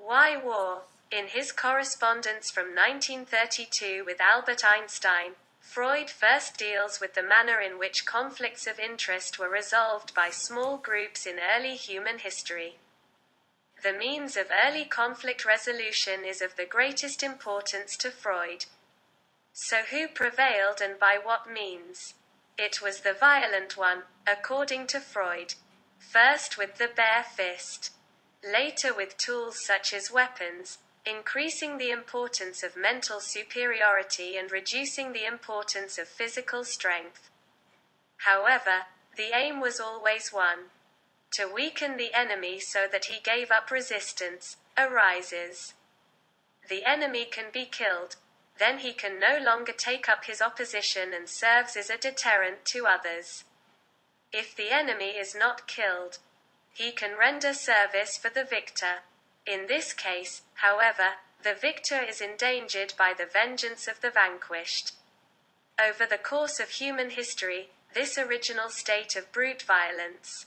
Why war? In his correspondence from 1932 with Albert Einstein, Freud first deals with the manner in which conflicts of interest were resolved by small groups in early human history. The means of early conflict resolution is of the greatest importance to Freud. So who prevailed and by what means? It was the violent one, according to Freud. First with the bare fist. Later with tools such as weapons, increasing the importance of mental superiority and reducing the importance of physical strength. However, the aim was always one: to weaken the enemy so that he gave up resistance, arises. The enemy can be killed, then he can no longer take up his opposition and serves as a deterrent to others. If the enemy is not killed, he can render service for the victor. In this case, however, the victor is endangered by the vengeance of the vanquished. Over the course of human history, this original state of brute violence,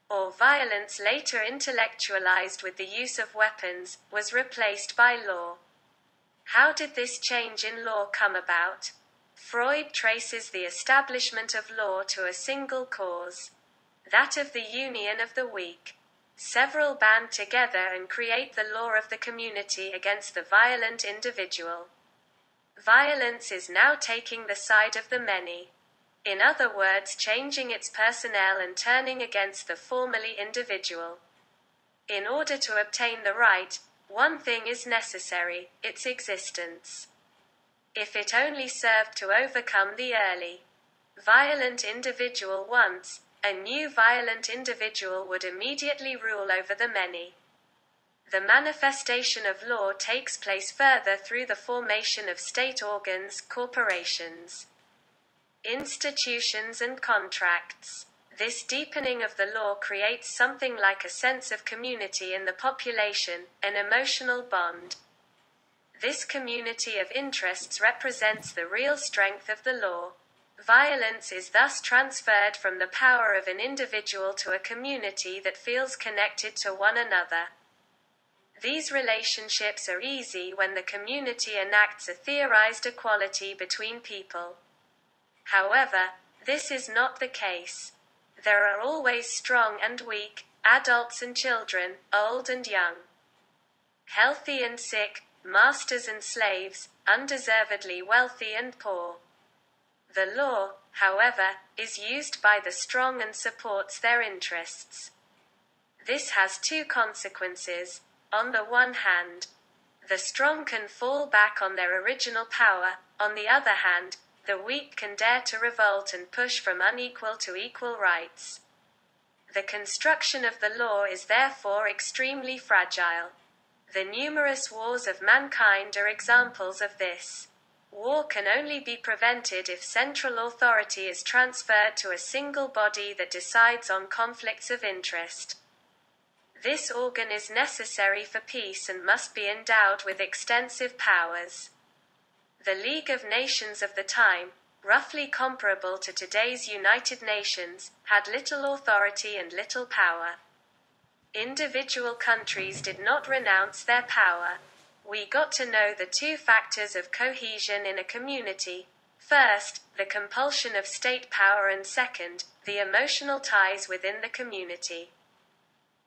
or violence later intellectualized with the use of weapons, was replaced by law. How did this change in law come about? Freud traces the establishment of law to a single cause: that of the union of the weak. Several band together and create the law of the community against the violent individual. Violence is now taking the side of the many. In other words, changing its personnel and turning against the formerly individual. In order to obtain the right, one thing is necessary: its existence. If it only served to overcome the early violent individual once, a new violent individual would immediately rule over the many. The manifestation of law takes place further through the formation of state organs, corporations, institutions and contracts. This deepening of the law creates something like a sense of community in the population, an emotional bond. This community of interests represents the real strength of the law. Violence is thus transferred from the power of an individual to a community that feels connected to one another. These relationships are easy when the community enacts a theorized equality between people. However, this is not the case. There are always strong and weak, adults and children, old and young, healthy and sick, masters and slaves, undeservedly wealthy and poor. The law, however, is used by the strong and supports their interests. This has two consequences. On the one hand, the strong can fall back on their original power; on the other hand, the weak can dare to revolt and push from unequal to equal rights. The construction of the law is therefore extremely fragile. The numerous wars of mankind are examples of this. War can only be prevented if central authority is transferred to a single body that decides on conflicts of interest. This organ is necessary for peace and must be endowed with extensive powers. The League of Nations of the time, roughly comparable to today's United Nations, had little authority and little power. Individual countries did not renounce their power. We got to know the two factors of cohesion in a community: first, the compulsion of state power, and second, the emotional ties within the community.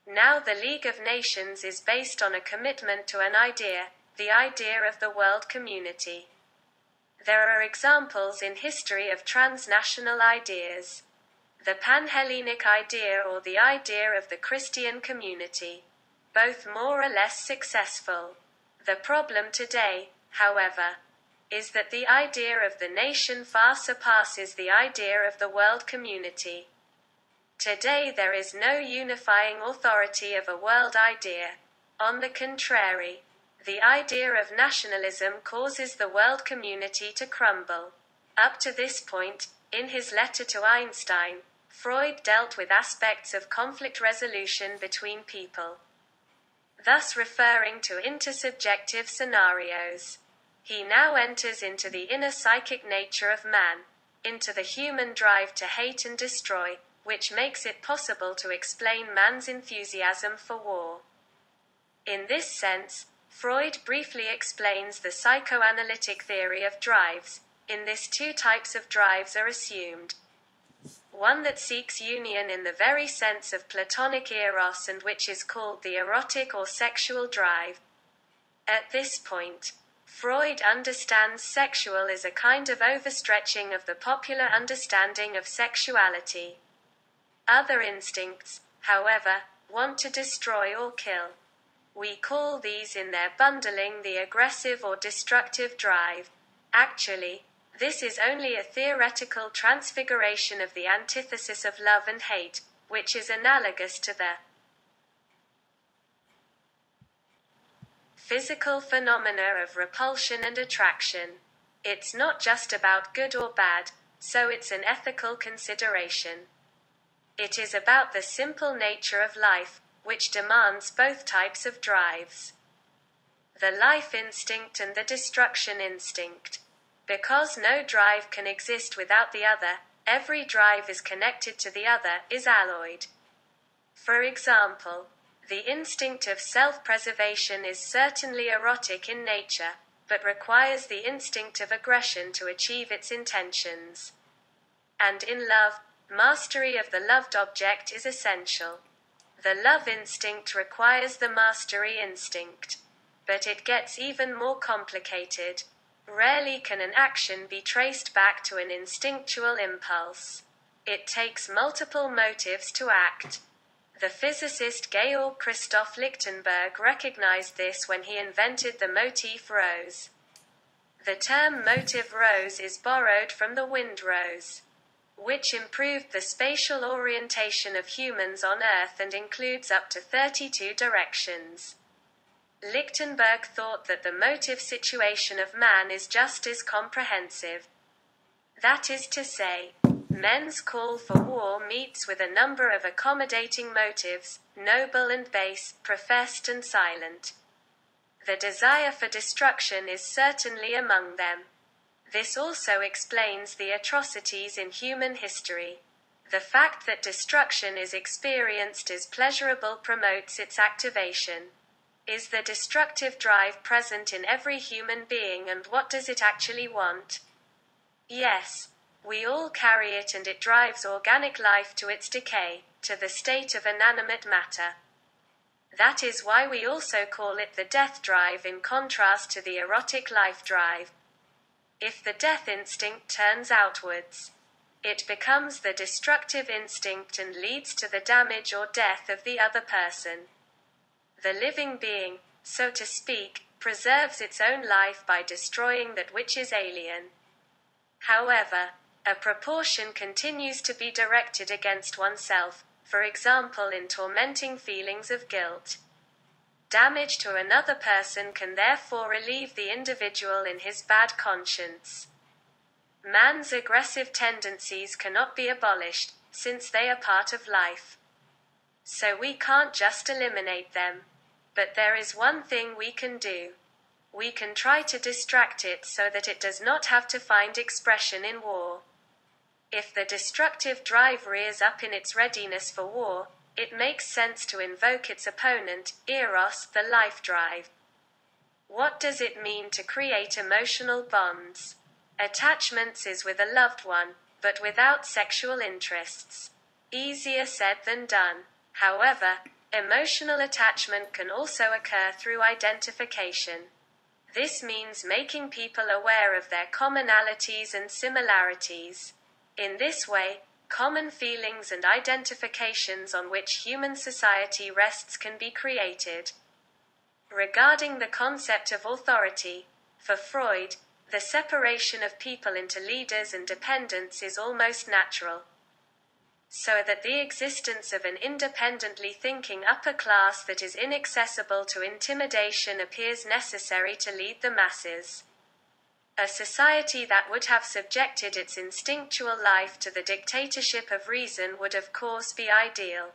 Now the League of Nations is based on a commitment to an idea, the idea of the world community. There are examples in history of transnational ideas. The Panhellenic idea or the idea of the Christian community. Both more or less successful. The problem today, however, is that the idea of the nation far surpasses the idea of the world community. Today there is no unifying authority of a world idea. On the contrary, the idea of nationalism causes the world community to crumble. Up to this point, in his letter to Einstein, Freud dealt with aspects of conflict resolution between people, thus referring to intersubjective scenarios. He now enters into the inner psychic nature of man, into the human drive to hate and destroy, which makes it possible to explain man's enthusiasm for war. In this sense, Freud briefly explains the psychoanalytic theory of drives. In this, two types of drives are assumed. One that seeks union in the very sense of Platonic eros and which is called the erotic or sexual drive. At this point, Freud understands sexual as a kind of overstretching of the popular understanding of sexuality. Other instincts, however, want to destroy or kill. We call these in their bundling the aggressive or destructive drive. Actually, this is only a theoretical transfiguration of the antithesis of love and hate, which is analogous to the physical phenomena of repulsion and attraction. It's not just about good or bad, so it's an ethical consideration. It is about the simple nature of life, which demands both types of drives. The life instinct and the destruction instinct. Because no drive can exist without the other, every drive is connected to the other, is alloyed. For example, the instinct of self-preservation is certainly erotic in nature, but requires the instinct of aggression to achieve its intentions. And in love, mastery of the loved object is essential. The love instinct requires the mastery instinct. But it gets even more complicated. Rarely can an action be traced back to an instinctual impulse. It takes multiple motives to act. The physicist Georg Christoph Lichtenberg recognized this when he invented the motif rose. The term motive rose is borrowed from the wind rose, which improved the spatial orientation of humans on Earth and includes up to 32 directions. Lichtenberg thought that the motive situation of man is just as comprehensive. That is to say, men's call for war meets with a number of accommodating motives, noble and base, professed and silent. The desire for destruction is certainly among them. This also explains the atrocities in human history. The fact that destruction is experienced as pleasurable promotes its activation. Is the destructive drive present in every human being, and what does it actually want? Yes, we all carry it, and it drives organic life to its decay, to the state of inanimate matter. That is why we also call it the death drive in contrast to the erotic life drive. If the death instinct turns outwards, it becomes the destructive instinct and leads to the damage or death of the other person. The living being, so to speak, preserves its own life by destroying that which is alien. However, a proportion continues to be directed against oneself, for example in tormenting feelings of guilt. Damage to another person can therefore relieve the individual in his bad conscience. Man's aggressive tendencies cannot be abolished, since they are part of life. So we can't just eliminate them. But there is one thing we can do. We can try to distract it so that it does not have to find expression in war. If the destructive drive rears up in its readiness for war, it makes sense to invoke its opponent, eros, the life drive. What does it mean to create emotional bonds? Attachments is with a loved one, but without sexual interests. Easier said than done. However, emotional attachment can also occur through identification. This means making people aware of their commonalities and similarities. In this way, common feelings and identifications on which human society rests can be created. Regarding the concept of authority, for Freud, the separation of people into leaders and dependents is almost natural. So that the existence of an independently thinking upper class that is inaccessible to intimidation appears necessary to lead the masses. A society that would have subjected its instinctual life to the dictatorship of reason would of course be ideal.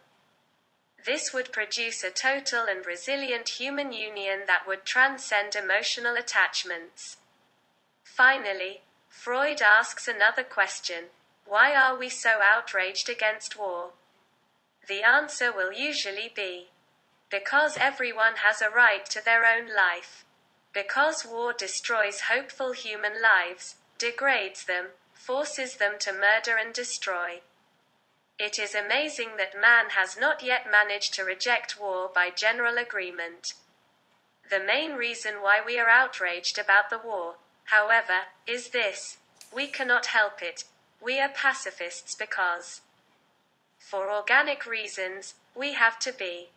This would produce a total and resilient human union that would transcend emotional attachments. Finally, Freud asks another question. Why are we so outraged against war? The answer will usually be, Because everyone has a right to their own life. Because war destroys hopeful human lives, degrades them, forces them to murder and destroy. It is amazing that man has not yet managed to reject war by general agreement. The main reason why we are outraged about the war, however, is this: we cannot help it. We are pacifists because, for organic reasons, we have to be.